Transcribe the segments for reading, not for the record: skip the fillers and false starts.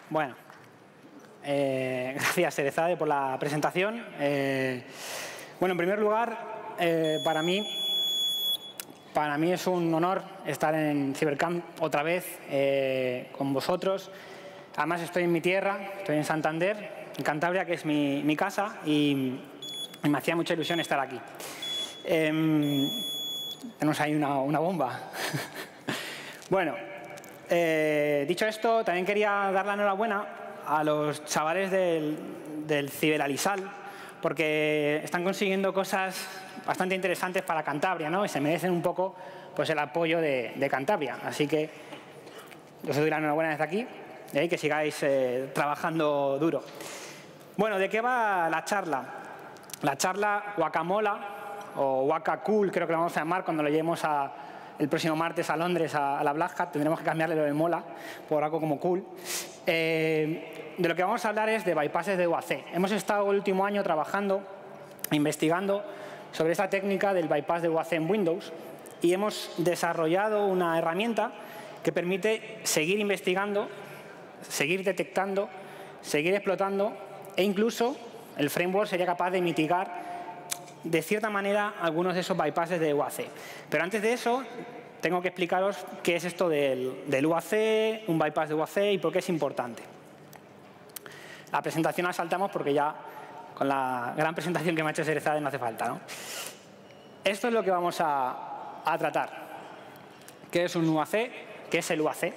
Bueno, gracias, Serezade, por la presentación. Bueno, en primer lugar, para mí es un honor estar en Cybercamp otra vez con vosotros. Además, estoy en mi tierra, estoy en Santander, en Cantabria, que es mi casa, y me hacía mucha ilusión estar aquí. Tenemos ahí una bomba. Bueno, dicho esto, también quería dar la enhorabuena a los chavales del Ciberalisal, porque están consiguiendo cosas bastante interesantes para Cantabria, ¿no? Y se merecen un poco pues, el apoyo de Cantabria. Así que os doy la enhorabuena desde aquí y que sigáis trabajando duro. Bueno, ¿de qué va la charla? La charla Guacamola, o Waka Cool, creo que lo vamos a llamar cuando lo llevemos el próximo martes a Londres a la Black Hat. Tendremos que cambiarle lo de mola por algo como cool. De lo que vamos a hablar es de bypasses de UAC. Hemos estado el último año trabajando, investigando sobre esta técnica del bypass de UAC en Windows y hemos desarrollado una herramienta que permite seguir investigando, seguir detectando, seguir explotando e incluso el framework sería capaz de mitigar de cierta manera algunos de esos bypasses de UAC. Pero antes de eso, tengo que explicaros qué es esto del UAC, un bypass de UAC y por qué es importante. La presentación la saltamos porque ya con la gran presentación que me ha hecho Serezade no hace falta, ¿no? Esto es lo que vamos a tratar. ¿Qué es un UAC? ¿Qué es el UAC?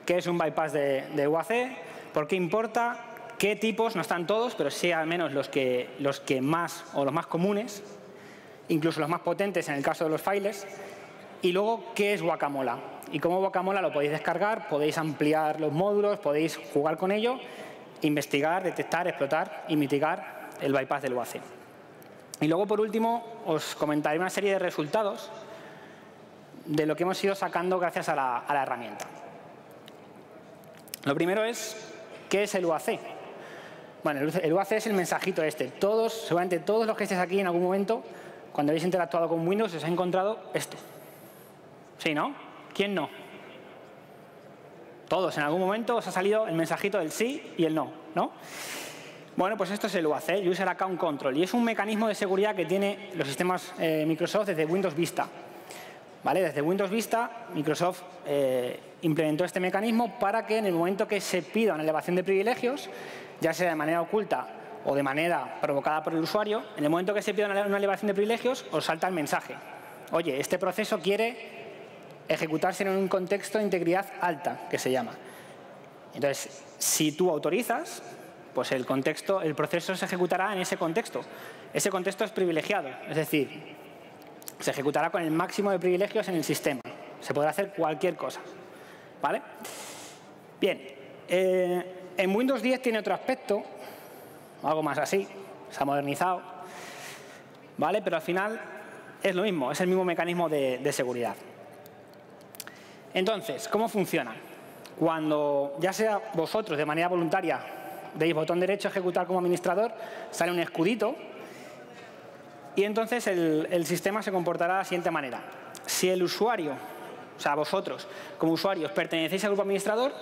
¿Qué es un bypass de UAC? ¿Por qué importa? ¿Qué tipos? No están todos, pero sí al menos los que más o los más comunes, incluso los más potentes en el caso de los files. Y luego, ¿qué es Guacamola? Y como Guacamola lo podéis descargar, podéis ampliar los módulos, podéis jugar con ello, investigar, detectar, explotar y mitigar el bypass del UAC. Y luego, por último, os comentaré una serie de resultados de lo que hemos ido sacando gracias a la herramienta. Lo primero es, ¿qué es el UAC? Bueno, el UAC es el mensajito este. Seguramente todos los que estéis aquí en algún momento, cuando habéis interactuado con Windows, os ha encontrado esto. ¿Sí, no? ¿Quién no? Todos, en algún momento os ha salido el mensajito del sí y el no, ¿no? Bueno, pues esto es el UAC, User Account Control, y es un mecanismo de seguridad que tiene los sistemas Microsoft desde Windows Vista. ¿Vale? Desde Windows Vista, Microsoft implementó este mecanismo para que en el momento que se pida una elevación de privilegios, ya sea de manera oculta o de manera provocada por el usuario, en el momento que se pida una elevación de privilegios, os salta el mensaje. Oye, este proceso quiere ejecutarse en un contexto de integridad alta, que se llama. Entonces, si tú autorizas, pues el proceso se ejecutará en ese contexto. Ese contexto es privilegiado, es decir, se ejecutará con el máximo de privilegios en el sistema. Se podrá hacer cualquier cosa. ¿Vale? Bien. En Windows 10 tiene otro aspecto, algo más así, se ha modernizado. ¿Vale? Pero al final es lo mismo, es el mismo mecanismo de seguridad. Entonces, ¿cómo funciona? Cuando ya sea vosotros de manera voluntaria deis botón derecho a ejecutar como administrador, sale un escudito y entonces el sistema se comportará de la siguiente manera. Si el usuario, o sea, vosotros como usuarios pertenecéis al grupo administrador,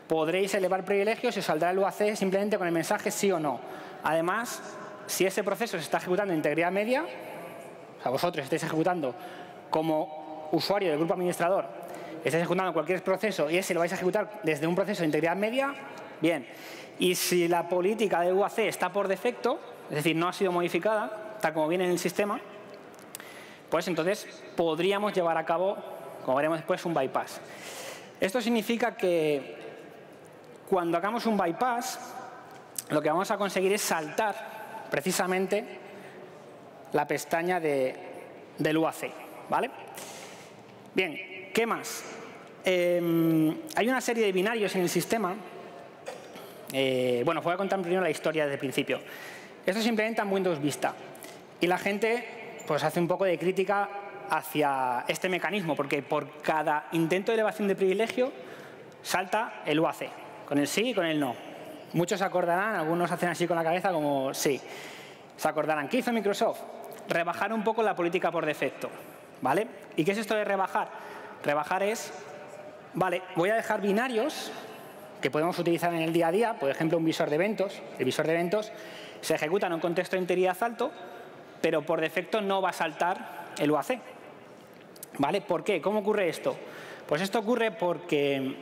podréis elevar privilegios y os saldrá el UAC simplemente con el mensaje sí o no. Además, si ese proceso se está ejecutando en integridad media, o sea, vosotros estáis ejecutando como usuario del grupo administrador, estáis ejecutando cualquier proceso y ese lo vais a ejecutar desde un proceso de integridad media, bien. Y si la política de UAC está por defecto, es decir, no ha sido modificada, tal como viene en el sistema, pues entonces podríamos llevar a cabo, como veremos después, un bypass. Esto significa que cuando hagamos un bypass, lo que vamos a conseguir es saltar precisamente la pestaña del UAC. ¿Vale? Bien, ¿qué más? Hay una serie de binarios en el sistema. Bueno, os voy a contar primero la historia desde el principio. Esto se implementa en Windows Vista y la gente pues hace un poco de crítica hacia este mecanismo porque por cada intento de elevación de privilegio salta el UAC, con el sí y con el no. Muchos se acordarán, algunos hacen así con la cabeza como sí. Se acordarán, ¿qué hizo Microsoft? Rebajar un poco la política por defecto. ¿Vale? ¿Y qué es esto de rebajar? Rebajar es, vale, voy a dejar binarios que podemos utilizar en el día a día, por ejemplo, un visor de eventos. El visor de eventos se ejecuta en un contexto de integridad alto, pero por defecto no va a saltar el UAC. ¿Vale? ¿Por qué? ¿Cómo ocurre esto? Pues esto ocurre porque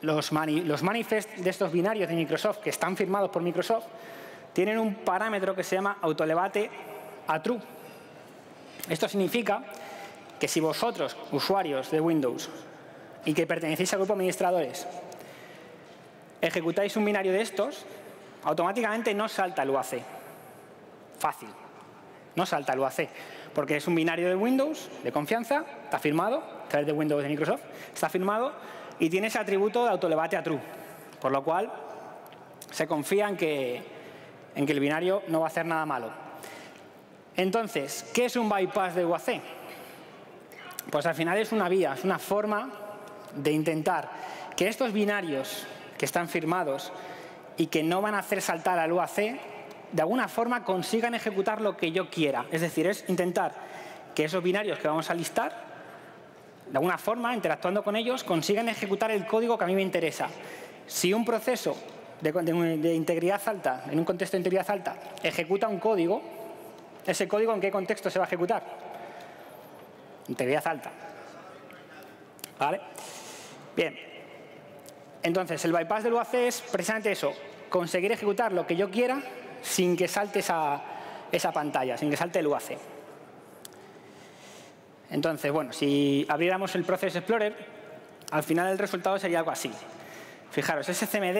los manifests de estos binarios de Microsoft, que están firmados por Microsoft, tienen un parámetro que se llama autolevate a true. Esto significa que si vosotros, usuarios de Windows, y que pertenecéis al grupo de administradores, ejecutáis un binario de estos, automáticamente no salta el UAC. Fácil. No salta el UAC, porque es un binario de Windows, de confianza, está firmado, a través de Windows de Microsoft, está firmado y tiene ese atributo de autolevate a true. Por lo cual, se confía en que el binario no va a hacer nada malo. Entonces, ¿qué es un bypass de UAC? Pues al final es una vía, es una forma de intentar que estos binarios que están firmados y que no van a hacer saltar al UAC, de alguna forma consigan ejecutar lo que yo quiera. Es decir, es intentar que esos binarios que vamos a listar, de alguna forma, interactuando con ellos, consigan ejecutar el código que a mí me interesa. Si un proceso de integridad alta, en un contexto de integridad alta, ejecuta un código, ¿ese código en qué contexto se va a ejecutar? Integridad alta. ¿Vale? Bien. Entonces, el bypass del UAC es precisamente eso, conseguir ejecutar lo que yo quiera sin que salte esa pantalla, sin que salte el UAC. Entonces, bueno, si abriéramos el Process Explorer, al final el resultado sería algo así. Fijaros, ese CMD,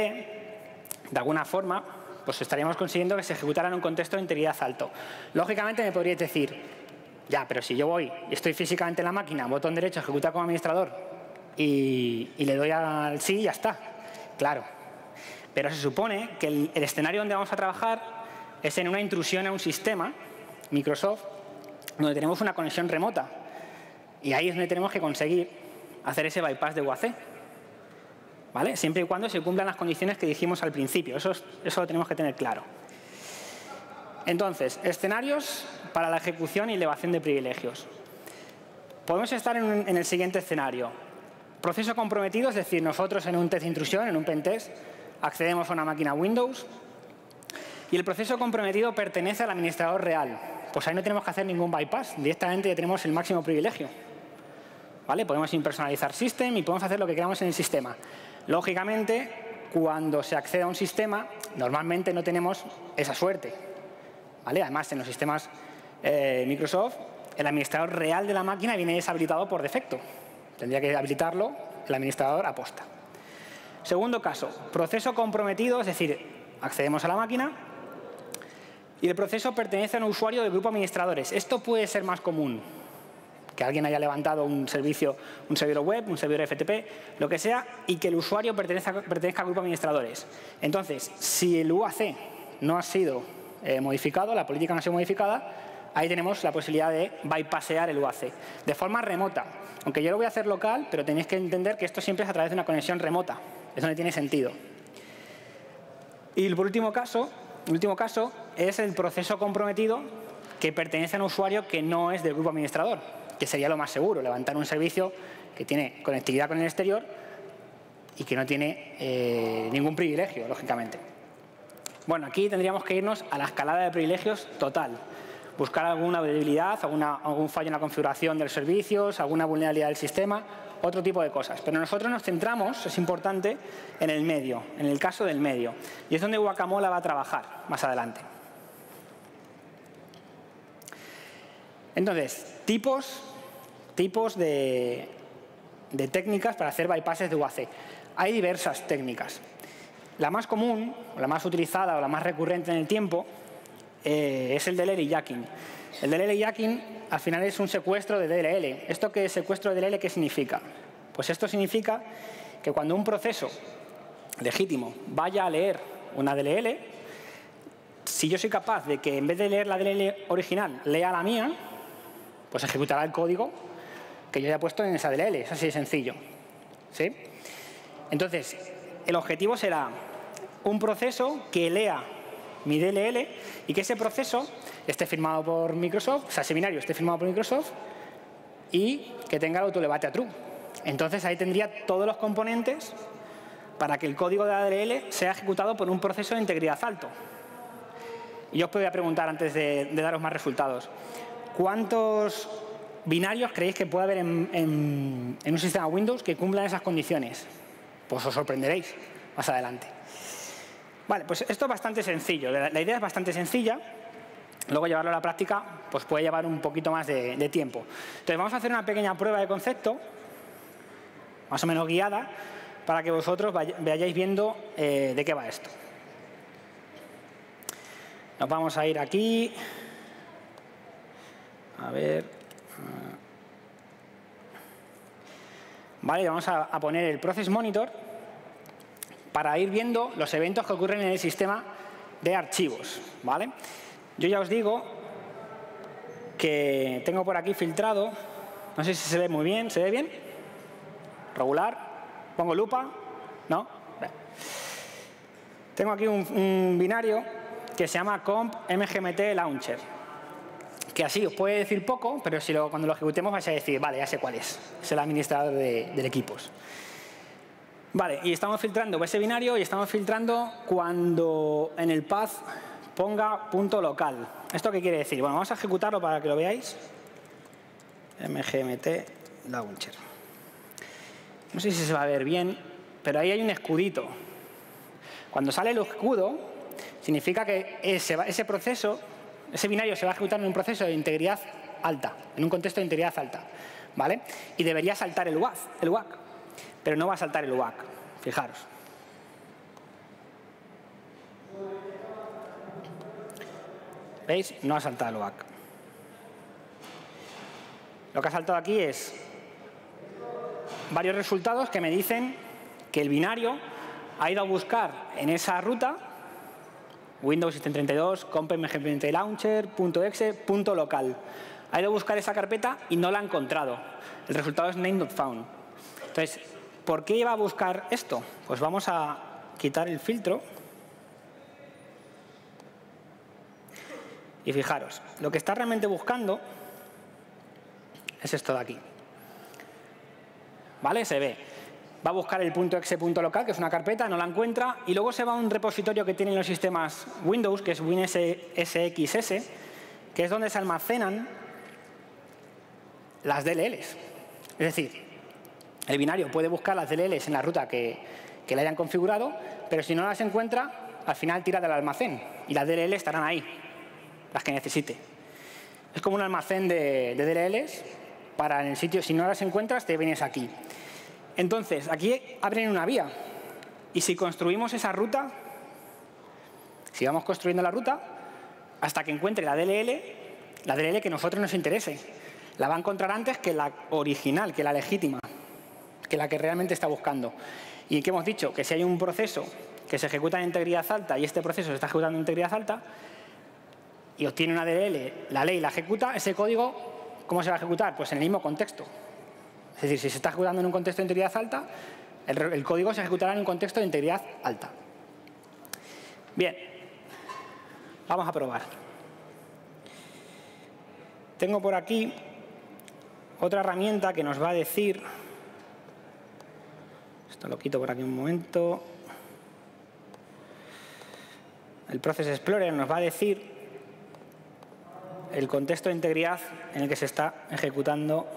de alguna forma, pues estaríamos consiguiendo que se ejecutara en un contexto de integridad alto. Lógicamente me podríais decir, ya, pero si yo voy y estoy físicamente en la máquina, botón derecho, ejecutar como administrador y le doy al sí y ya está. Claro. Pero se supone que el escenario donde vamos a trabajar es en una intrusión a un sistema, Microsoft, donde tenemos una conexión remota. Y ahí es donde tenemos que conseguir hacer ese bypass de UAC. ¿Vale? Siempre y cuando se cumplan las condiciones que dijimos al principio. Eso lo tenemos que tener claro. Entonces, escenarios para la ejecución y elevación de privilegios. Podemos estar en el siguiente escenario. Proceso comprometido, es decir, nosotros en un test de intrusión, en un pentest, accedemos a una máquina Windows y el proceso comprometido pertenece al administrador real. Pues ahí no tenemos que hacer ningún bypass, directamente ya tenemos el máximo privilegio. ¿Vale? Podemos impersonalizar system y podemos hacer lo que queramos en el sistema. Lógicamente, cuando se accede a un sistema, normalmente no tenemos esa suerte. ¿Vale? Además, en los sistemas Microsoft, el administrador real de la máquina viene deshabilitado por defecto. Tendría que habilitarlo el administrador aposta. Segundo caso, proceso comprometido, es decir, accedemos a la máquina y el proceso pertenece a un usuario del grupo de administradores. Esto puede ser más común, que alguien haya levantado un servicio, un servidor web, un servidor FTP, lo que sea, y que el usuario pertenezca al grupo de administradores. Entonces, si el UAC no ha sido modificado, la política no ha sido modificada, ahí tenemos la posibilidad de bypassear el UAC de forma remota. Aunque yo lo voy a hacer local, pero tenéis que entender que esto siempre es a través de una conexión remota. Es donde tiene sentido. Y el último caso es el proceso comprometido que pertenece a un usuario que no es del grupo administrador, que sería lo más seguro, levantar un servicio que tiene conectividad con el exterior y que no tiene ningún privilegio, lógicamente. Bueno, aquí tendríamos que irnos a la escalada de privilegios total. Buscar alguna debilidad, algún fallo en la configuración de los servicios, alguna vulnerabilidad del sistema, otro tipo de cosas. Pero nosotros nos centramos, es importante, en el medio, en el caso del medio. Y es donde Guacamola va a trabajar más adelante. Entonces, tipos de técnicas para hacer bypasses de UAC. Hay diversas técnicas. La más común, la más utilizada o la más recurrente en el tiempo es el DLL jacking. El DLL jacking al final es un secuestro de DLL. ¿Esto qué es secuestro de DLL? ¿Qué significa? Pues esto significa que cuando un proceso legítimo vaya a leer una DLL, si yo soy capaz de que en vez de leer la DLL original lea la mía, pues ejecutará el código que yo haya puesto en esa DLL. Es así de sencillo. ¿Sí? Entonces, el objetivo será un proceso que lea mi DLL y que ese proceso esté firmado por Microsoft, o sea, ese binario esté firmado por Microsoft y que tenga el autolevate a true. Entonces ahí tendría todos los componentes para que el código de ADLL sea ejecutado por un proceso de integridad alto. Y yo os podría preguntar antes de daros más resultados, ¿cuántos binarios creéis que puede haber en un sistema Windows que cumplan esas condiciones? Pues os sorprenderéis más adelante. Vale, pues esto es bastante sencillo. La idea es bastante sencilla. Luego llevarlo a la práctica pues puede llevar un poquito más de tiempo. Entonces vamos a hacer una pequeña prueba de concepto, más o menos guiada, para que vosotros vayáis viendo de qué va esto. Nos vamos a ir aquí. A ver. Vale, vamos a poner el Process Monitor para ir viendo los eventos que ocurren en el sistema de archivos. ¿Vale? Yo ya os digo que tengo por aquí filtrado. No sé si se ve muy bien. ¿Se ve bien? ¿Regular? ¿Pongo lupa? ¿No? Tengo aquí un binario que se llama comp mgmt launcher, que así os puede decir poco, pero si cuando lo ejecutemos vais a decir, vale, ya sé cuál es el administrador de equipos. Vale, y estamos filtrando ese binario y estamos filtrando cuando en el path ponga punto local. ¿Esto qué quiere decir? Bueno, vamos a ejecutarlo para que lo veáis. mgmt launcher. No sé si se va a ver bien, pero ahí hay un escudito. Cuando sale el escudo, significa que ese proceso, ese binario se va a ejecutar en un proceso de integridad alta, en un contexto de integridad alta, ¿vale? Y debería saltar el WAC, pero no va a saltar el WAC, fijaros. ¿Veis? No ha saltado el WAC. Lo que ha saltado aquí es varios resultados que me dicen que el binario ha ido a buscar en esa ruta Windows 732, comp mgmt launcher, .exe, .local. Ha ido a buscar esa carpeta y no la ha encontrado. El resultado es name not found. Entonces, ¿por qué iba a buscar esto? Pues vamos a quitar el filtro. Y fijaros, lo que está realmente buscando es esto de aquí. ¿Vale? Se ve. Va a buscar el .exe, .local, que es una carpeta, no la encuentra, y luego se va a un repositorio que tienen los sistemas Windows, que es WinSXS, que es donde se almacenan las DLLs. Es decir, el binario puede buscar las DLLs en la ruta que le hayan configurado, pero si no las encuentra, al final tira del almacén, y las DLLs estarán ahí, las que necesite. Es como un almacén de DLLs para en el sitio, si no las encuentras, te vienes aquí. Entonces, aquí abren una vía. Y si construimos esa ruta, si vamos construyendo la ruta, hasta que encuentre la DLL que a nosotros nos interese. La va a encontrar antes que la original, que la legítima, que la que realmente está buscando. ¿Y qué hemos dicho? Que si hay un proceso que se ejecuta en integridad alta y este proceso se está ejecutando en integridad alta y obtiene una DLL, la ley la ejecuta, ese código, ¿cómo se va a ejecutar? Pues en el mismo contexto. Es decir, si se está ejecutando en un contexto de integridad alta, el código se ejecutará en un contexto de integridad alta. Bien, vamos a probar. Tengo por aquí otra herramienta que nos va a decir, esto lo quito por aquí un momento, el Process Explorer nos va a decir el contexto de integridad en el que se está ejecutando .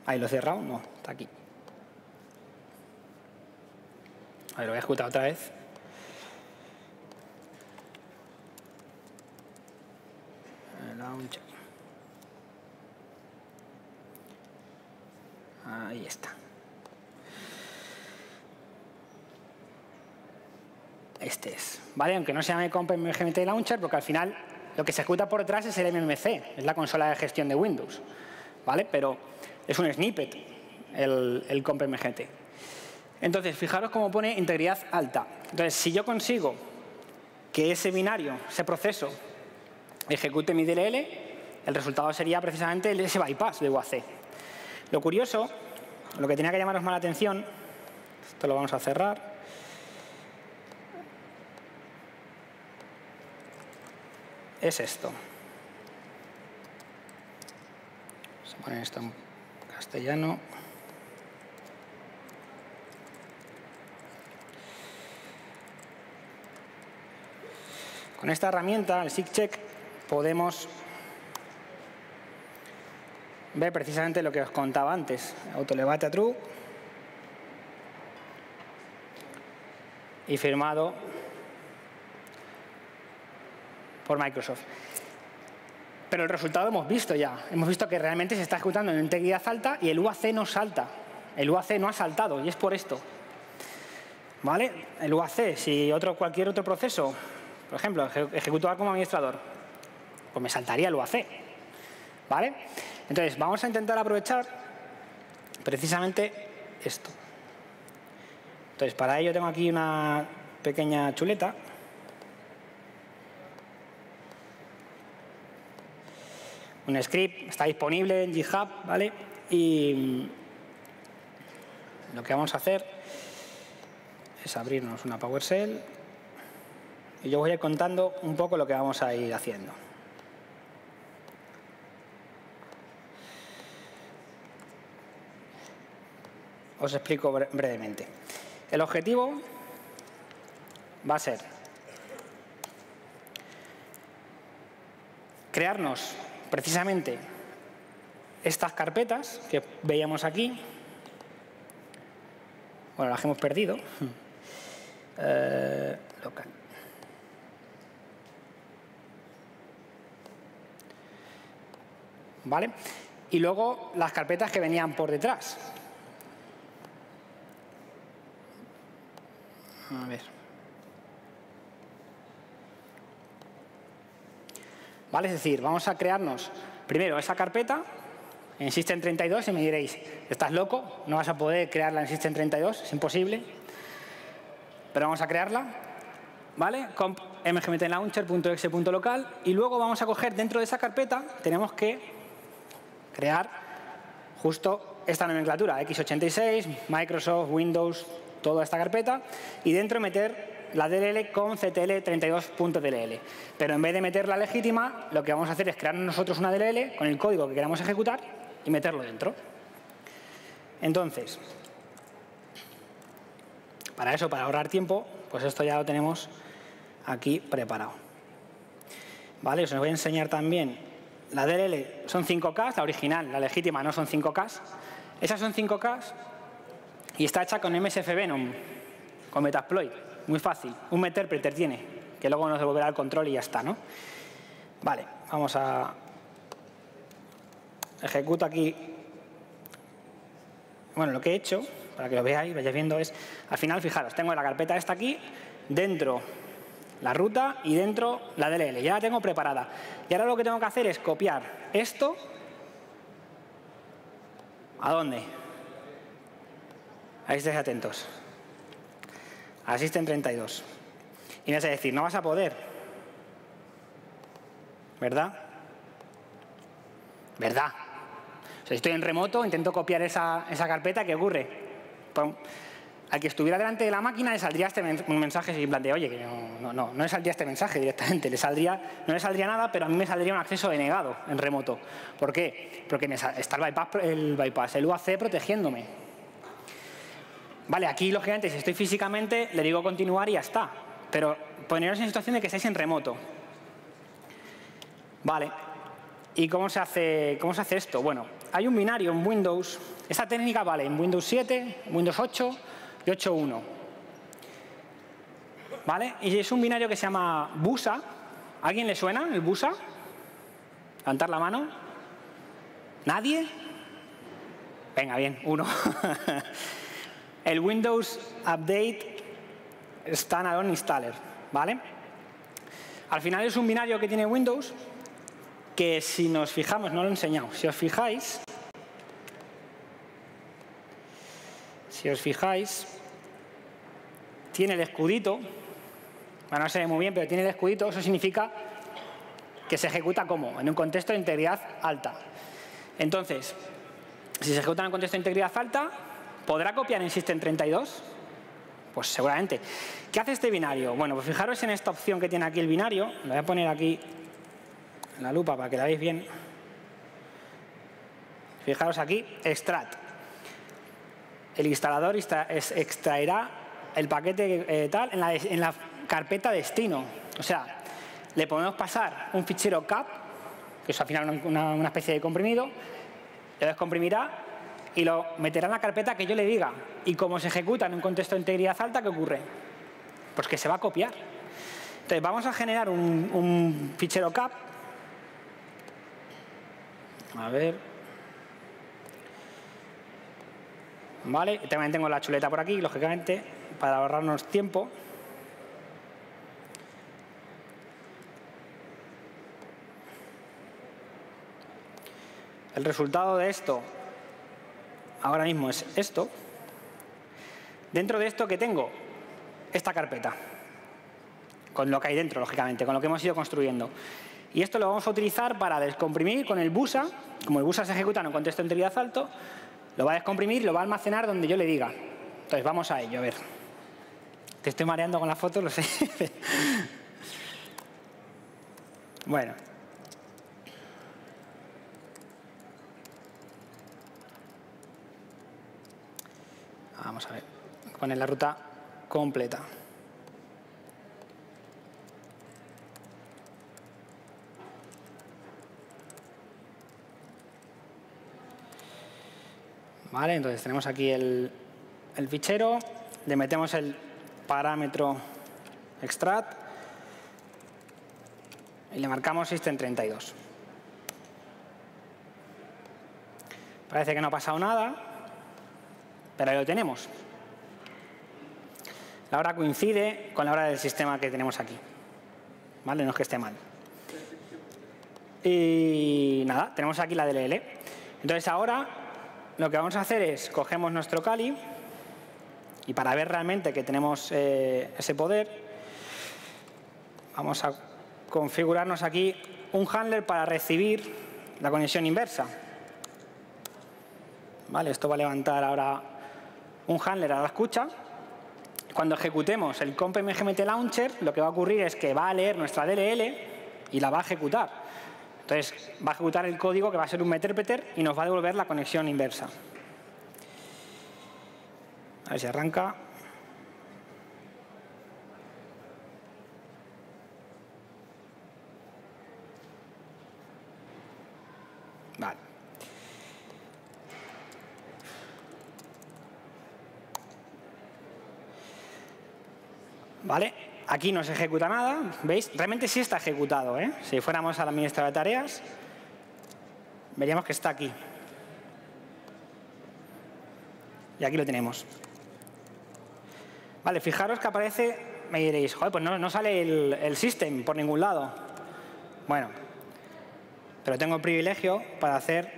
Ahí lo he cerrado, no, está aquí. A ver, lo voy a ejecutar otra vez. Launcher. Ahí está. Este es, ¿vale? Aunque no se llame comp mgmt launcher, porque al final lo que se ejecuta por detrás es el MMC, es la consola de gestión de Windows, ¿vale? Pero es un snippet el comp mgmt. Entonces, fijaros cómo pone integridad alta. Entonces, si yo consigo que ese binario, ese proceso, ejecute mi DLL, el resultado sería precisamente ese bypass de UAC. Lo curioso, lo que tenía que llamaros más la atención, esto lo vamos a cerrar. es esto. Vamos a poner esto en castellano. Con esta herramienta, el SIGCheck, podemos ver precisamente lo que os contaba antes. Autolevate a true y firmado por Microsoft. Pero el resultado hemos visto ya. Hemos visto que realmente se está ejecutando en integridad alta y el UAC no salta. El UAC no ha saltado y es por esto. ¿Vale? El UAC, si cualquier otro proceso, por ejemplo, ejecutaba como administrador, pues me saltaría el UAC. ¿Vale? Entonces, vamos a intentar aprovechar precisamente esto. Entonces, para ello tengo aquí una pequeña chuleta. Un script, está disponible en GitHub, ¿vale? Y lo que vamos a hacer es abrirnos una PowerShell y yo voy a ir contando un poco lo que vamos a ir haciendo. Os explico brevemente. El objetivo va a ser crearnos precisamente estas carpetas que veíamos aquí. Bueno, las hemos perdido. Local. ¿Vale? Y luego las carpetas que venían por detrás. A ver. ¿Vale? Es decir, vamos a crearnos primero esa carpeta en System32 y me diréis, ¿estás loco? No vas a poder crearla en System32, es imposible. Pero vamos a crearla, ¿vale? Comp mgmtlauncher.exe.local y luego vamos a coger dentro de esa carpeta, tenemos que crear justo esta nomenclatura, x86, Microsoft, Windows, toda esta carpeta, y dentro meter la DLL con ctl32.dll. Pero en vez de meter la legítima, lo que vamos a hacer es crear nosotros una DLL con el código que queramos ejecutar y meterlo dentro. Entonces, para eso, para ahorrar tiempo, pues esto ya lo tenemos aquí preparado. ¿Vale? Os voy a enseñar también. La DLL son 5K, la original, la legítima no son 5K. Esas son 5K y está hecha con MSF Venom, con Metasploit. Muy fácil. Un meterpreter tiene, que luego nos devolverá el control y ya está, ¿no? Vale, vamos a... Ejecuto aquí. Bueno, lo que he hecho, para que lo veáis, vayáis viendo, es... Al final, fijaros, tengo la carpeta esta aquí, dentro la ruta y dentro la DLL. Ya la tengo preparada. Y ahora lo que tengo que hacer es copiar esto. ¿A dónde? Ahí estéis atentos. A System32. Y me vas a decir, no vas a poder. ¿Verdad? ¿Verdad? O sea, si estoy en remoto, intento copiar esa carpeta, ¿qué ocurre? Pues, al que estuviera delante de la máquina le saldría un mensaje en plan de, oye, que no le saldría este mensaje directamente, no le saldría nada, pero a mí me saldría un acceso denegado en remoto. ¿Por qué? Porque está el bypass, el UAC protegiéndome. Vale, aquí lógicamente si estoy físicamente le digo continuar y ya está, pero poneros en situación de que estáis en remoto. Vale, ¿y cómo se hace esto? Bueno, hay un binario en Windows, esta técnica vale en Windows 7, Windows 8 y 8.1. ¿Vale? Y es un binario que se llama BUSA. ¿A alguien le suena el BUSA? ¿Levantar la mano? ¿Nadie? Venga, bien, uno. El Windows Update Standalone Installer, ¿vale? Al final es un binario que tiene Windows que si nos fijamos, no lo he enseñado, si os fijáis, tiene el escudito, bueno, no se ve muy bien, pero tiene el escudito, eso significa que se ejecuta como, en un contexto de integridad alta. Entonces, si se ejecuta en un contexto de integridad alta, ¿podrá copiar en System32? Pues seguramente. ¿Qué hace este binario? Bueno, pues fijaros en esta opción que tiene aquí el binario. Lo voy a poner aquí la lupa para que la veáis bien. Fijaros aquí, extract. El instalador extraerá el paquete tal en la carpeta destino. O sea, le podemos pasar un fichero cap, que es al final una especie de comprimido, lo descomprimirá y lo meterá en la carpeta que yo le diga. Y como se ejecuta en un contexto de integridad alta, ¿qué ocurre? Pues que se va a copiar. Entonces vamos a generar un fichero cap. A ver. Vale, también tengo la chuleta por aquí, lógicamente, para ahorrarnos tiempo. El resultado de esto ahora mismo es esto. Dentro de esto, ¿qué tengo? Esta carpeta. Con lo que hay dentro, lógicamente, con lo que hemos ido construyendo. Y esto lo vamos a utilizar para descomprimir con el BUSA. Como el BUSA se ejecuta en un contexto de integridad alto, lo va a descomprimir y lo va a almacenar donde yo le diga. Entonces, vamos a ello, a ver. Te estoy mareando con la foto, lo sé. Bueno. Vamos a ver. Poner la ruta completa. Vale, entonces tenemos aquí el fichero, le metemos el parámetro extract y le marcamos system32. Parece que no ha pasado nada, pero ahí lo tenemos. La hora coincide con la hora del sistema que tenemos aquí. ¿Vale? No es que esté mal. Y nada, tenemos aquí la DLL. Entonces ahora lo que vamos a hacer es, cogemos nuestro Kali y para ver realmente que tenemos ese poder, vamos a configurarnos aquí un handler para recibir la conexión inversa. Vale, esto va a levantar ahora un handler a la escucha. Cuando ejecutemos el comp mgmt launcher, lo que va a ocurrir es que va a leer nuestra DLL y la va a ejecutar. Entonces, va a ejecutar el código que va a ser un meterpreter y nos va a devolver la conexión inversa. A ver si arranca. Vale. Vale, aquí no se ejecuta nada, ¿veis? Realmente sí está ejecutado, ¿eh? Si fuéramos al administrador de tareas, veríamos que está aquí. Y aquí lo tenemos. Vale, fijaros que aparece, me diréis, joder, pues no sale el system por ningún lado. Bueno, pero tengo el privilegio para hacer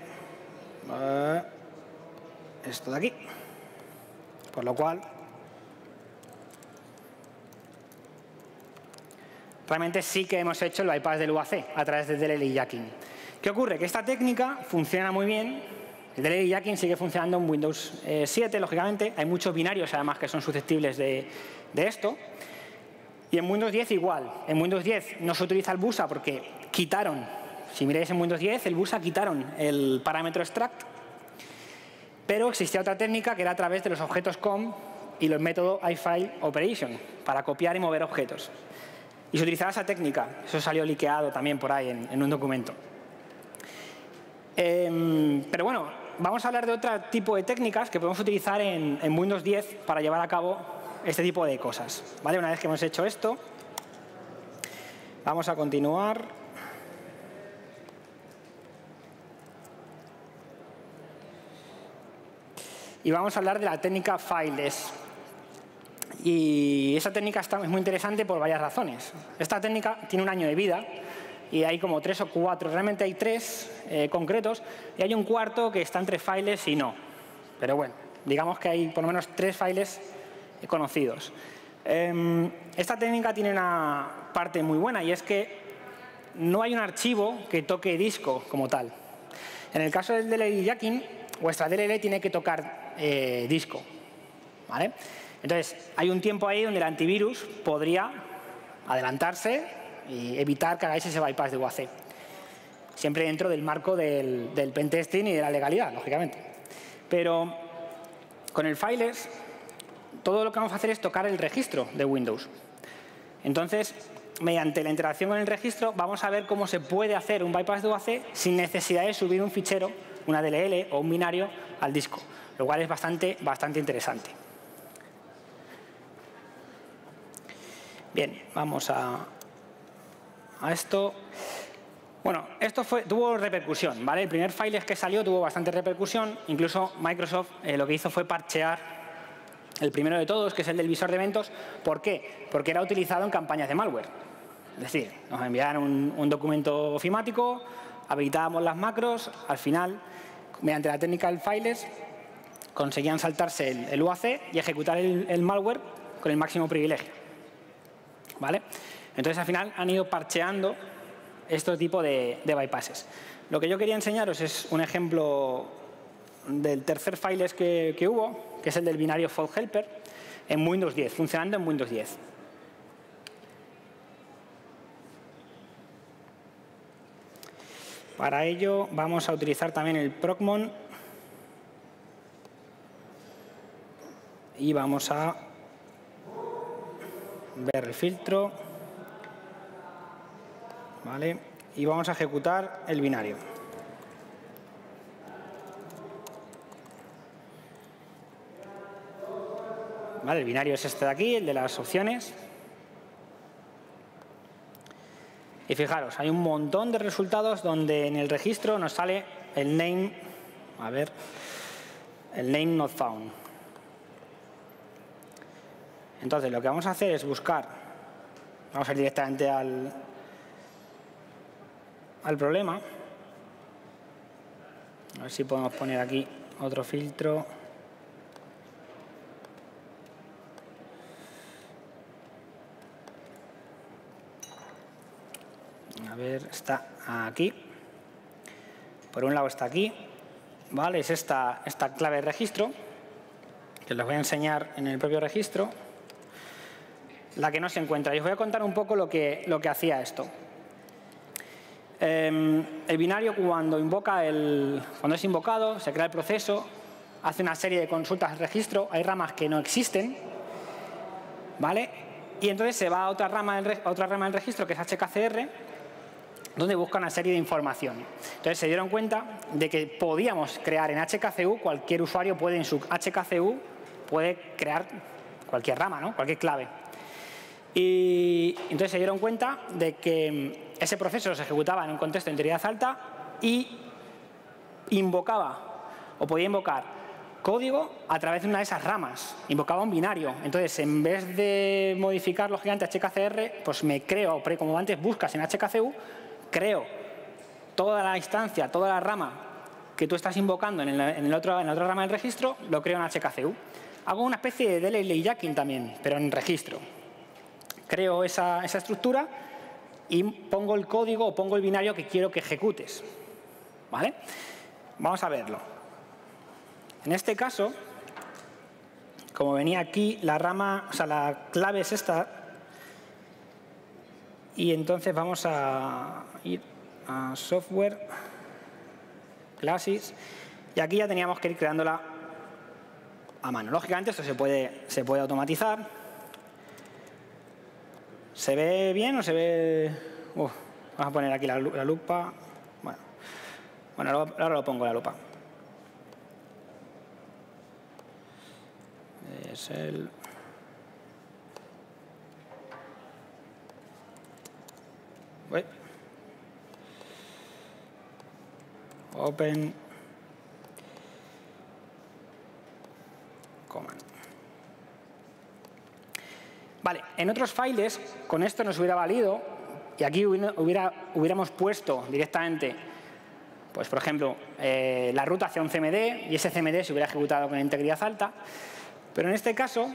esto de aquí. Por lo cual, realmente sí que hemos hecho el bypass del UAC a través del DLL jacking. ¿Qué ocurre? Que esta técnica funciona muy bien. El DLL jacking sigue funcionando en Windows 7, lógicamente. Hay muchos binarios, además, que son susceptibles de esto. Y en Windows 10 igual. En Windows 10 no se utiliza el BUSA porque quitaron, si miráis en Windows 10, el BUSA quitaron el parámetro extract. Pero existía otra técnica que era a través de los objetos COM y los métodos iFile Operation para copiar y mover objetos. Y se utilizaba esa técnica. Eso salió liqueado también por ahí en un documento. Pero bueno, vamos a hablar de otro tipo de técnicas que podemos utilizar en Windows 10 para llevar a cabo este tipo de cosas. ¿Vale? Una vez que hemos hecho esto, vamos a continuar. Y vamos a hablar de la técnica fileless. Y esa técnica es muy interesante por varias razones. Esta técnica tiene un año de vida y hay como 3 o 4, realmente hay 3 concretos y hay un cuarto que está entre fileless y no. Pero bueno, digamos que hay por lo menos 3 fileless conocidos. Esta técnica tiene una parte muy buena y es que no hay un archivo que toque disco como tal. En el caso del DLL jacking, vuestra DLL tiene que tocar disco. ¿Vale? Entonces, hay un tiempo ahí donde el antivirus podría adelantarse y evitar que hagáis ese bypass de UAC. siempre dentro del marco del pentesting y de la legalidad, lógicamente. Pero con el fileless, todo lo que vamos a hacer es tocar el registro de Windows. Entonces, mediante la interacción con el registro, vamos a ver cómo se puede hacer un bypass de UAC sin necesidad de subir un fichero, una DLL o un binario al disco, lo cual es bastante interesante. Bien, vamos a esto. Bueno, esto tuvo repercusión, ¿vale? El primer fileless que salió tuvo bastante repercusión. Incluso Microsoft lo que hizo fue parchear el primero de todos, que es el del visor de eventos. ¿Por qué? Porque era utilizado en campañas de malware. Es decir, nos enviaban un documento ofimático, habilitábamos las macros, al final, mediante la técnica del fileless, conseguían saltarse el UAC y ejecutar el malware con el máximo privilegio, ¿vale? Entonces, al final, han ido parcheando este tipo de bypasses. Lo que yo quería enseñaros es un ejemplo del tercer fileless que hubo, que es el del binario fault helper, en Windows 10, funcionando en Windows 10. Para ello vamos a utilizar también el procmon y vamos a ver el filtro, ¿vale? Y vamos a ejecutar el binario. ¿Vale? El binario es este de aquí, el de las opciones. Y fijaros, hay un montón de resultados donde en el registro nos sale el name, a ver, el name not found. Entonces, lo que vamos a hacer es buscar, vamos a ir directamente al problema. A ver si podemos poner aquí otro filtro. A ver, está aquí. Por un lado está aquí, ¿vale? Es esta clave de registro, que os voy a enseñar en el propio registro, la que no se encuentra. Y os voy a contar un poco lo que hacía esto. El binario, cuando es invocado, se crea el proceso, hace una serie de consultas al registro, hay ramas que no existen, ¿vale? Y entonces se va a otra rama del registro, que es HKCR, donde busca una serie de información. Entonces se dieron cuenta de que podíamos crear en HKCU, cualquier usuario puede en su HKCU puede crear cualquier rama, ¿no? Cualquier clave. Y entonces se dieron cuenta de que ese proceso se ejecutaba en un contexto de integridad alta y podía invocar código a través de una de esas ramas. Invocaba un binario. Entonces, en vez de modificar lógicamente HKCR, pues me creo, como antes buscas en HKCU, creo toda la instancia, toda la rama que tú estás invocando en la otra rama del registro, lo creo en HKCU. Hago una especie de delay jacking también, pero en registro. Creo esa estructura y pongo el código o pongo el binario que quiero que ejecutes, ¿vale? Vamos a verlo. En este caso, como venía aquí, la rama, o sea, la clave es esta. Y entonces vamos a ir a software, classes, y aquí ya teníamos que ir creándola a mano. Lógicamente esto se puede automatizar. ¿Se ve bien o se ve...? Vamos a poner aquí la lupa. Bueno, ahora lo pongo la lupa. Es el... Open command. Vale, en otros files con esto nos hubiera valido y aquí hubiéramos puesto directamente, pues por ejemplo, la ruta hacia un CMD y ese CMD se hubiera ejecutado con integridad alta. Pero en este caso,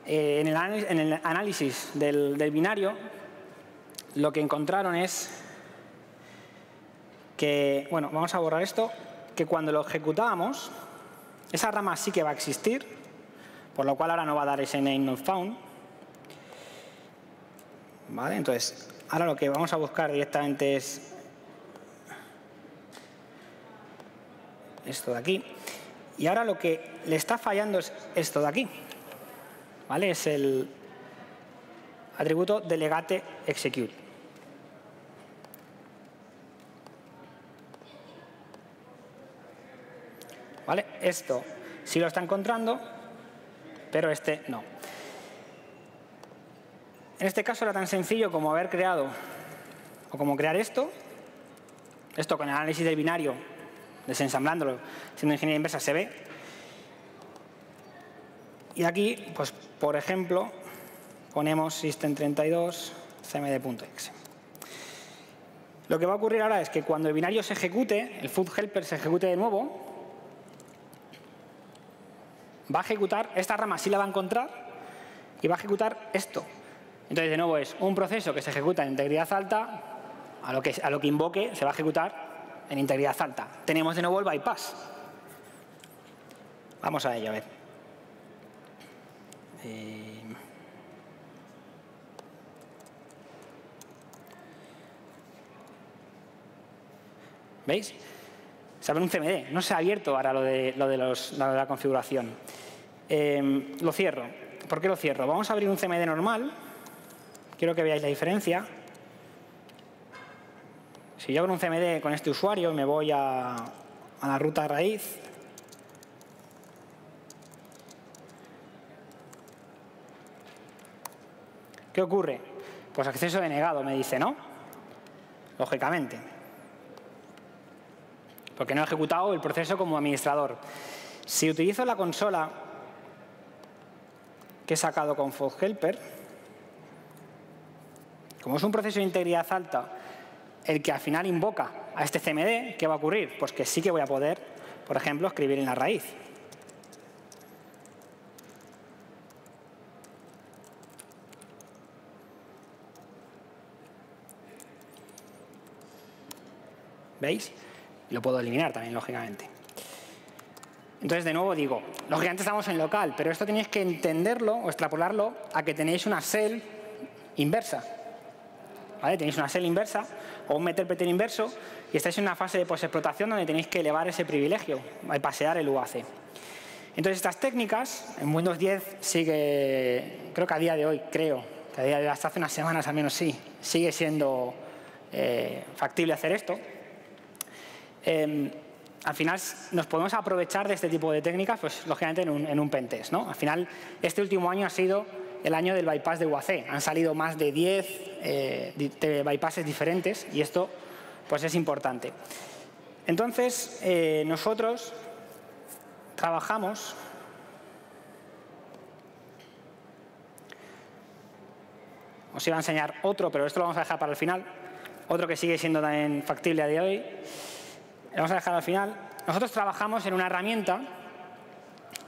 en el análisis del binario, lo que encontraron es que, bueno, vamos a borrar esto, que cuando lo ejecutábamos, esa rama sí que va a existir, por lo cual ahora no va a dar ese name not found. ¿Vale? Entonces, ahora lo que vamos a buscar directamente es esto de aquí. Y ahora lo que le está fallando es esto de aquí, ¿vale? Es el atributo delegate execute. ¿Vale? Esto sí lo está encontrando, pero este no. En este caso era tan sencillo como haber creado, o como crear esto con el análisis del binario, desensamblándolo, siendo ingeniería inversa, se ve. Y aquí, pues, por ejemplo, ponemos system32 cmd.exe. Lo que va a ocurrir ahora es que cuando el binario se ejecute, el food helper se ejecute de nuevo, va a ejecutar, esta rama sí la va a encontrar y va a ejecutar esto. Entonces, de nuevo, es un proceso que se ejecuta en integridad alta, a lo que invoque se va a ejecutar en integridad alta. Tenemos de nuevo el bypass. Vamos a ello, a ver. ¿Veis? Se abre un CMD. No se ha abierto ahora lo de la configuración. Lo cierro. ¿Por qué lo cierro? Vamos a abrir un CMD normal. Quiero que veáis la diferencia. Si yo abro un CMD con este usuario y me voy a la ruta raíz, ¿qué ocurre? Pues acceso denegado, me dice, ¿no? Lógicamente. Porque no he ejecutado el proceso como administrador. Si utilizo la consola que he sacado con FoodHelper, como es un proceso de integridad alta, el que al final invoca a este CMD, ¿qué va a ocurrir? Pues que sí que voy a poder, por ejemplo, escribir en la raíz. ¿Veis? Lo puedo eliminar también, lógicamente. Entonces, de nuevo digo, lógicamente estamos en local, pero esto tenéis que entenderlo o extrapolarlo a que tenéis una shell inversa. ¿Vale? Tenéis una shell inversa o un meterpreter inverso y estáis en una fase de posexplotación donde tenéis que elevar ese privilegio, bypassear el UAC. Entonces, estas técnicas, en Windows 10 sigue, creo que a día de hoy, hasta hace unas semanas al menos sí, sigue siendo factible hacer esto. Al final nos podemos aprovechar de este tipo de técnicas, pues lógicamente en un pentest, ¿no? Al final, este último año ha sido el año del bypass de UAC. Han salido más de 10 bypasses diferentes y esto pues es importante. Entonces, nosotros trabajamos os iba a enseñar otro, pero esto lo vamos a dejar para el final. Otro que sigue siendo también factible a día de hoy. Lo vamos a dejar al final. Nosotros trabajamos en una herramienta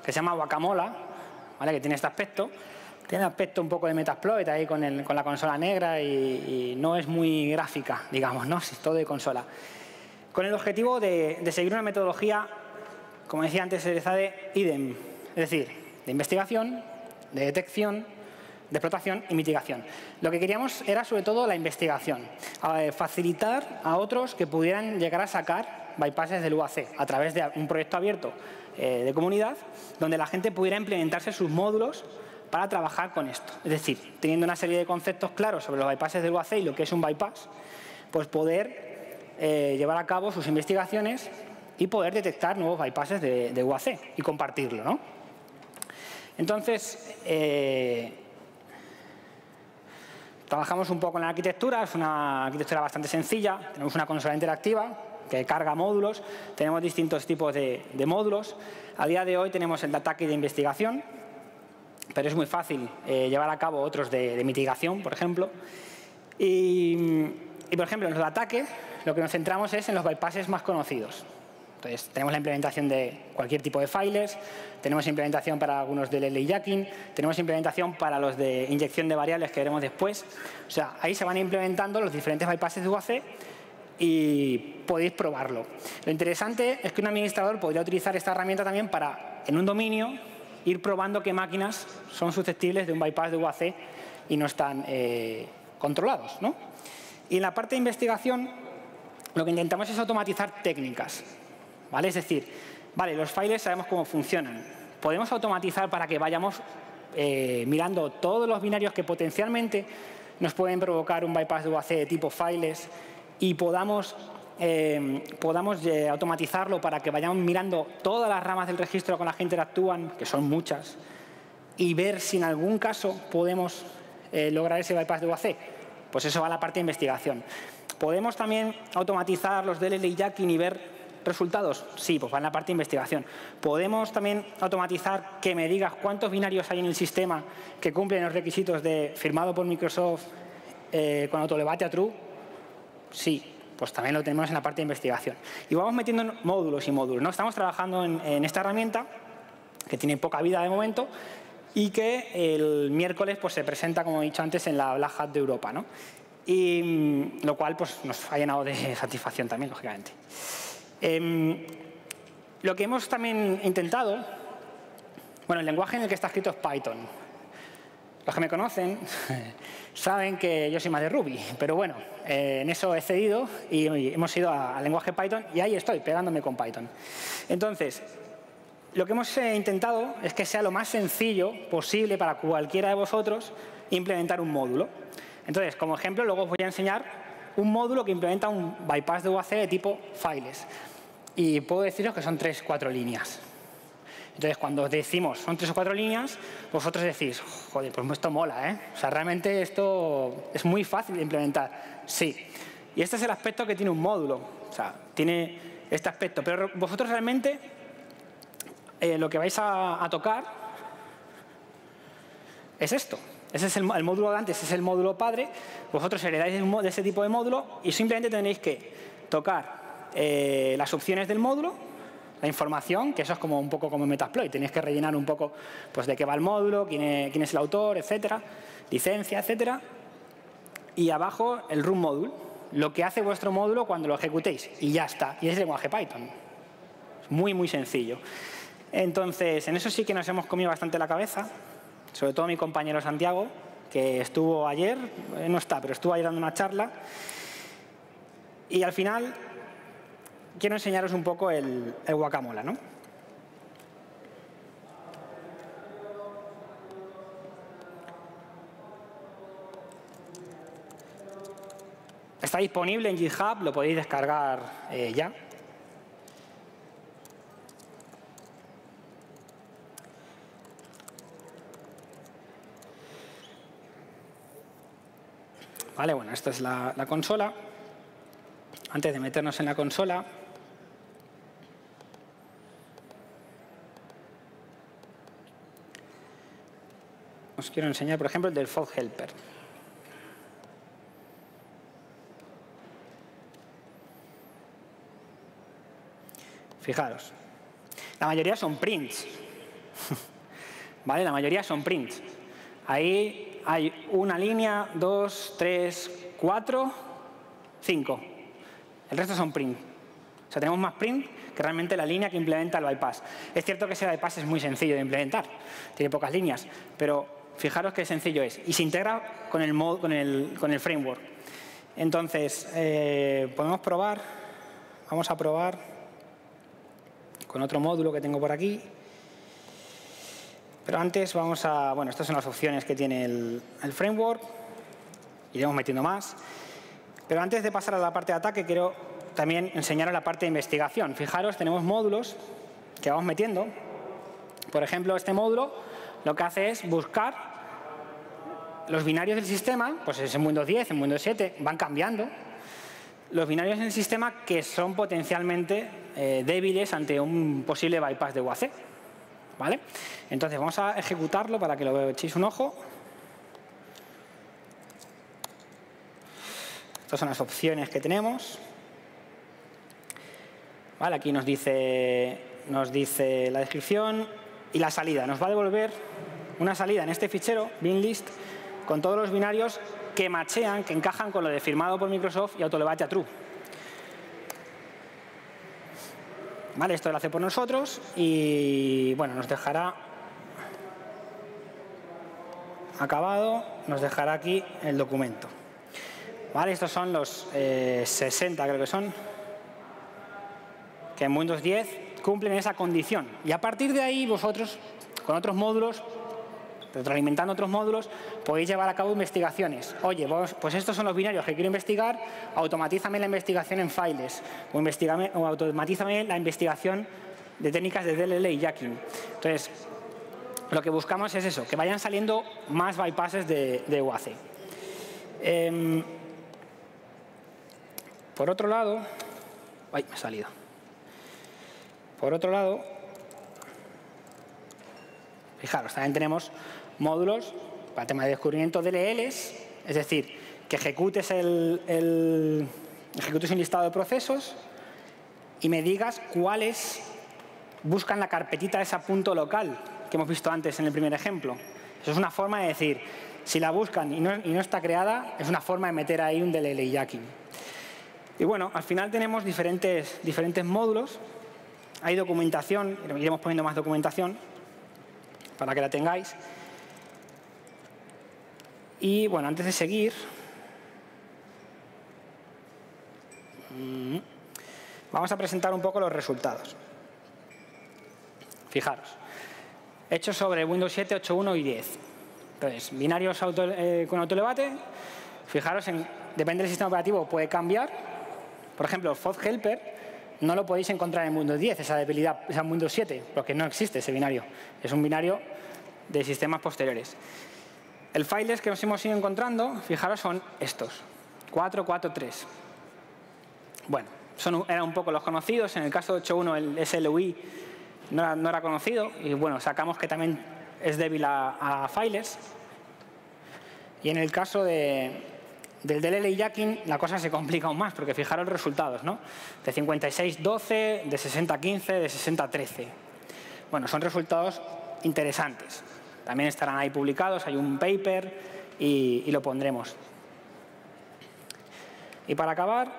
que se llama Guacamola, ¿vale? Que tiene este aspecto. Tiene aspecto un poco de Metasploit ahí con la consola negra y no es muy gráfica, digamos, ¿no? Es todo de consola. Con el objetivo de seguir una metodología, como decía antes, de IDEM, es decir, de investigación, de detección, de explotación y mitigación. Lo que queríamos era sobre todo la investigación, facilitar a otros que pudieran llegar a sacar bypasses del UAC a través de un proyecto abierto de comunidad donde la gente pudiera implementarse sus módulos para trabajar con esto. Es decir, teniendo una serie de conceptos claros sobre los bypasses del UAC y lo que es un bypass, pues poder llevar a cabo sus investigaciones y poder detectar nuevos bypasses de UAC y compartirlo, ¿no? Entonces, trabajamos un poco en la arquitectura, es una arquitectura bastante sencilla, tenemos una consola interactiva que carga módulos, tenemos distintos tipos de módulos. A día de hoy tenemos el de ataque y de investigación, pero es muy fácil llevar a cabo otros de mitigación, por ejemplo. Y, por ejemplo, en los de ataque lo que nos centramos es en los bypasses más conocidos. Entonces, tenemos la implementación de cualquier tipo de files, tenemos implementación para algunos del LA-jacking, tenemos implementación para los de inyección de variables que veremos después. O sea, ahí se van implementando los diferentes bypasses de UAC y podéis probarlo. Lo interesante es que un administrador podría utilizar esta herramienta también para, en un dominio, ir probando qué máquinas son susceptibles de un bypass de UAC y no están controlados, ¿no? Y en la parte de investigación, lo que intentamos es automatizar técnicas. ¿vale? Es decir, vale, los files sabemos cómo funcionan. Podemos automatizar para que vayamos mirando todos los binarios que potencialmente nos pueden provocar un bypass de UAC de tipo files y podamos automatizarlo para que vayamos mirando todas las ramas del registro con las que interactúan, que son muchas, y ver si en algún caso podemos lograr ese bypass de UAC. Pues eso va a la parte de investigación. ¿Podemos también automatizar los DLL jacking y ver resultados? Sí, pues va en la parte de investigación. ¿Podemos también automatizar que me digas cuántos binarios hay en el sistema que cumplen los requisitos de firmado por Microsoft con autolevate a true? Sí, pues también lo tenemos en la parte de investigación. Y vamos metiendo módulos y módulos, ¿no? Estamos trabajando en esta herramienta que tiene poca vida de momento y que el miércoles pues, se presenta, como he dicho antes, en la Black Hat de Europa, ¿no? Y lo cual pues, nos ha llenado de satisfacción también, lógicamente. Lo que hemos también intentado, bueno, el lenguaje en el que está escrito es Python. Los que me conocen saben que yo soy más de Ruby, pero bueno, en eso he cedido y hemos ido al lenguaje Python y ahí estoy, pegándome con Python. Entonces, lo que hemos intentado es que sea lo más sencillo posible para cualquiera de vosotros implementar un módulo. Entonces, como ejemplo, luego os voy a enseñar un módulo que implementa un bypass de UAC de tipo files. Y puedo deciros que son 3 o 4 líneas. Entonces, cuando decimos son 3 o 4 líneas, vosotros decís, joder, pues esto mola, ¿eh? O sea, realmente esto es muy fácil de implementar. Sí. Y este es el aspecto que tiene un módulo. O sea, tiene este aspecto. Pero vosotros realmente lo que vais a tocar es esto. Ese es el módulo de antes, es el módulo padre. Vosotros heredáis de ese tipo de módulo y simplemente tenéis que tocar las opciones del módulo, la información, que eso es como un poco como en Metasploit. Tenéis que rellenar un poco pues, de qué va el módulo, quién es el autor, etcétera, licencia, etcétera. Y abajo el run module, lo que hace vuestro módulo cuando lo ejecutéis. Y ya está. Y es el lenguaje Python. Es muy, muy sencillo. Entonces, en eso sí que nos hemos comido bastante la cabeza. Sobre todo mi compañero Santiago, que estuvo ayer, no está, pero estuvo ayer dando una charla. Y al final quiero enseñaros un poco el guacamole, ¿no? Está disponible en GitHub, lo podéis descargar ya. Vale, bueno, esta es la consola. Antes de meternos en la consola, os quiero enseñar, por ejemplo, el del Fault Helper. Fijaros, la mayoría son prints. ¿Vale? La mayoría son prints. Ahí hay una línea, 2, 3, 4, 5. El resto son print. O sea, tenemos más print que realmente la línea que implementa el bypass. Es cierto que ese bypass es muy sencillo de implementar. Tiene pocas líneas, pero fijaros qué sencillo es. Y se integra con el framework. Entonces, podemos probar. Vamos a probar con otro módulo que tengo por aquí. Pero antes vamos a... Bueno, estas son las opciones que tiene el framework. Iremos metiendo más. Pero antes de pasar a la parte de ataque, quiero también enseñaros la parte de investigación. Fijaros, tenemos módulos que vamos metiendo. Por ejemplo, este módulo lo que hace es buscar los binarios del sistema, pues es en Windows 10, en Windows 7, van cambiando. Los binarios en el sistema que son potencialmente débiles ante un posible bypass de UAC. ¿Vale? Entonces vamos a ejecutarlo para que lo echéis un ojo. Estas son las opciones que tenemos. Vale, aquí nos dice la descripción y la salida. Nos va a devolver una salida en este fichero, binlist, con todos los binarios que machean, que encajan con lo de firmado por Microsoft y autolevate a true. Vale, esto lo hace por nosotros y bueno, nos dejará acabado, nos dejará aquí el documento. Vale, estos son los 60, creo que son. que en Windows 10 cumplen esa condición. Y a partir de ahí vosotros, con otros módulos, retroalimentando otros módulos, podéis llevar a cabo investigaciones. Oye, pues estos son los binarios que quiero investigar, automatízame la investigación en files o automatízame la investigación de técnicas de DLL y jacking. Entonces, lo que buscamos es eso, que vayan saliendo más bypasses de UAC. Por otro lado, ¡ay, me ha salido! Por otro lado, fijaros, también tenemos módulos para tema de descubrimiento de DLLs, es decir, que ejecutes un listado de procesos y me digas cuáles buscan la carpetita esa punto local que hemos visto antes en el primer ejemplo. Eso es una forma de decir, si la buscan y no está creada, es una forma de meter ahí un DLL y jacking. Y bueno, al final tenemos diferentes módulos. Hay documentación, iremos poniendo más documentación para que la tengáis. Y bueno, antes de seguir, vamos a presentar un poco los resultados. Fijaros, hechos sobre Windows 7, 8.1 y 10. Entonces, binarios con autodebate, fijaros, depende del sistema operativo, puede cambiar. Por ejemplo, FOD Helper no lo podéis encontrar en Windows 10, esa debilidad, esa en Windows 7, porque no existe ese binario. Es un binario de sistemas posteriores. El files que nos hemos ido encontrando, fijaros, son estos, 4, 4, 3. Bueno, eran un poco los conocidos. En el caso de 8.1 el SLUI no era conocido y bueno, sacamos que también es débil a files. Y en el caso del DLL y jacking la cosa se complica aún más, porque fijaros los resultados, ¿no? De 56.12, de 60.15, de 60.13. Bueno, son resultados interesantes. También estarán ahí publicados, hay un paper y lo pondremos. Y para acabar,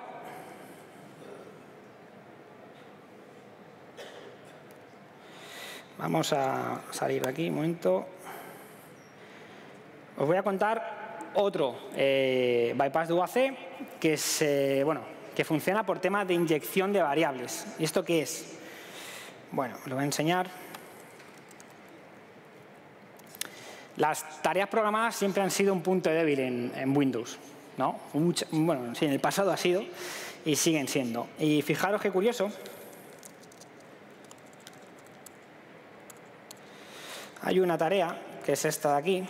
vamos a salir de aquí un momento. Os voy a contar otro bypass de UAC que funciona por temas de inyección de variables. ¿Y esto qué es? Bueno, os lo voy a enseñar. Las tareas programadas siempre han sido un punto débil en Windows, ¿no? Bueno, sí, en el pasado ha sido y siguen siendo. Y fijaros qué curioso. Hay una tarea, que es esta de aquí.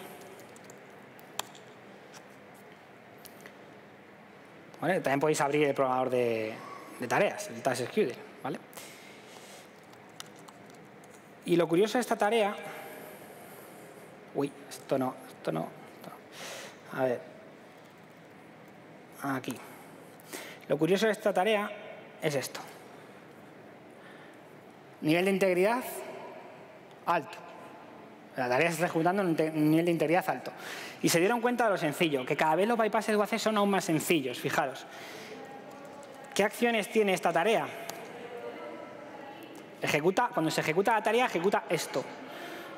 ¿Vale? También podéis abrir el programador de tareas, el Task Executor, ¿vale? Y lo curioso de esta tarea... Uy, esto no. A ver. Aquí. Lo curioso de esta tarea es esto. Nivel de integridad alto. La tarea se está ejecutando en un nivel de integridad alto. Y se dieron cuenta de lo sencillo, que cada vez los bypasses de UAC son aún más sencillos. Fijaros. ¿Qué acciones tiene esta tarea? Cuando se ejecuta la tarea, ejecuta esto.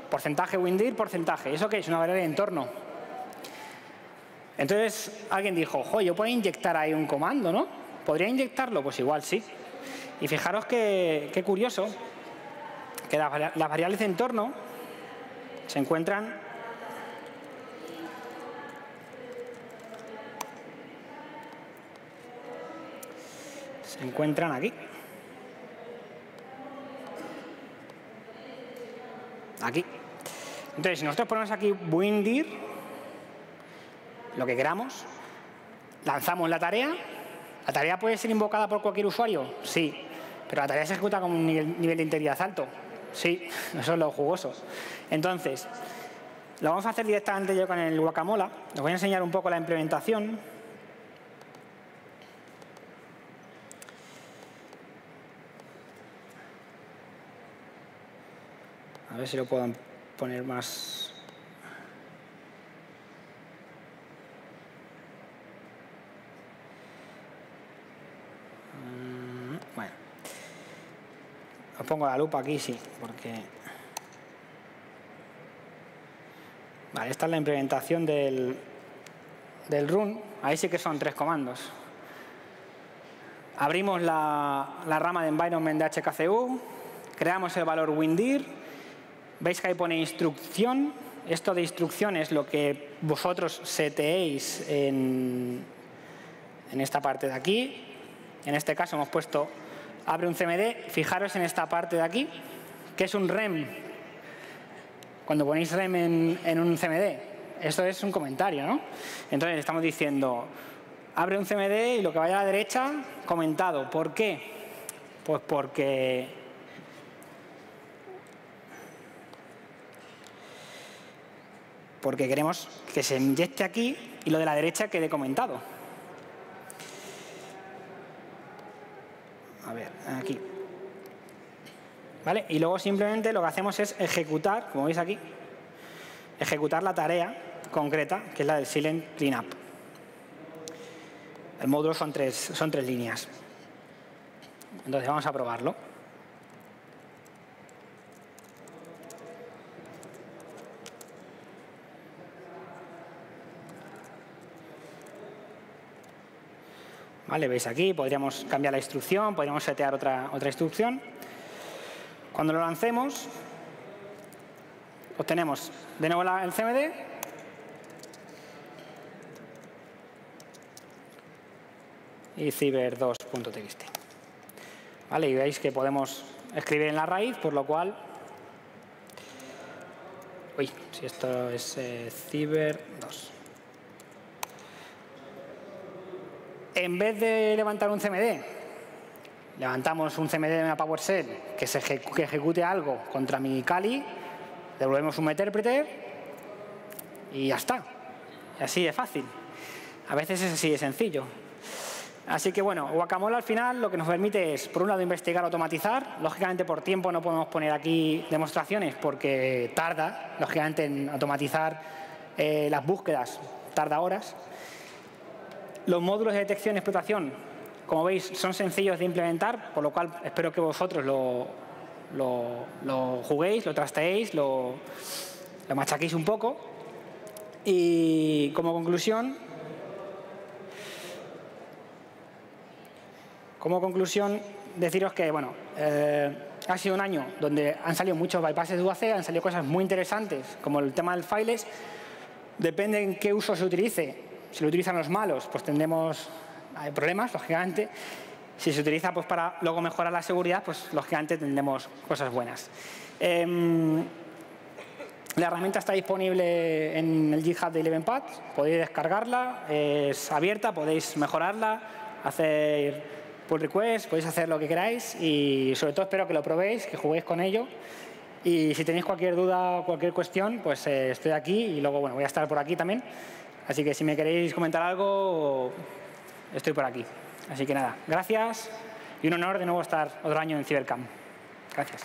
Porcentaje WinDir, porcentaje. ¿Eso qué es? Una variable de entorno. Entonces alguien dijo, yo puedo inyectar ahí un comando, ¿no? ¿Podría inyectarlo? Pues igual sí. Y fijaros qué curioso, que las variables de entorno se encuentran aquí. Aquí. Entonces, si nosotros ponemos aquí WinDir, lo que queramos, lanzamos la tarea puede ser invocada por cualquier usuario, sí, pero la tarea se ejecuta con un nivel de integridad alto, sí, eso es lo jugoso. Entonces, lo vamos a hacer directamente yo con el Guacamole. Os voy a enseñar un poco la implementación. A ver si lo puedo poner más. Bueno. Os pongo la lupa aquí, sí, porque... Vale, esta es la implementación del run. Ahí sí que son 3 comandos. abrimos la rama de environment de HKCU, creamos el valor windir, veis que ahí pone instrucción. Esto de instrucción es lo que vosotros seteéis en esta parte de aquí. En este caso hemos puesto abre un CMD. Fijaros en esta parte de aquí, que es un rem. Cuando ponéis rem en un CMD, esto es un comentario, ¿no? Entonces estamos diciendo abre un CMD y lo que vaya a la derecha, comentado. ¿Por qué? Pues porque queremos que se inyecte aquí y lo de la derecha quede comentado. A ver, aquí. ¿Vale? Y luego simplemente lo que hacemos es ejecutar, como veis aquí, ejecutar la tarea concreta, que es la del silent cleanup. El módulo son tres líneas. Entonces vamos a probarlo. ¿Vale? Veis aquí, podríamos cambiar la instrucción, podríamos setear otra instrucción. Cuando lo lancemos, obtenemos de nuevo el CMD y ciber2.txt. ¿Vale? Y veis que podemos escribir en la raíz, por lo cual... Uy, si esto es ciber2. En vez de levantar un CMD, levantamos un CMD de una PowerShell que ejecute algo contra mi Kali, devolvemos un interpreter y ya está. Y así de fácil. A veces es así de sencillo. Así que bueno, Guacamole al final lo que nos permite es, por un lado, investigar, automatizar. Lógicamente por tiempo no podemos poner aquí demostraciones porque tarda, lógicamente, en automatizar las búsquedas, tarda horas. Los módulos de detección y explotación, como veis, son sencillos de implementar, por lo cual espero que vosotros lo juguéis, lo trasteéis, lo machaquéis un poco. Y como conclusión, deciros que bueno, ha sido un año donde han salido muchos bypasses de UAC, han salido cosas muy interesantes, como el tema del fileless. Depende en qué uso se utilice. Si lo utilizan los malos, pues tendremos problemas, lógicamente. Si se utiliza pues, para luego mejorar la seguridad, pues lógicamente tendremos cosas buenas. La herramienta está disponible en el GitHub de ElevenPath. Podéis descargarla, es abierta, podéis mejorarla, hacer pull requests, podéis hacer lo que queráis y sobre todo espero que lo probéis, que juguéis con ello. Y si tenéis cualquier duda o cualquier cuestión, pues estoy aquí y luego bueno, voy a estar por aquí también. Así que si me queréis comentar algo, estoy por aquí. Así que nada, gracias y un honor de nuevo estar otro año en Cybercamp. Gracias.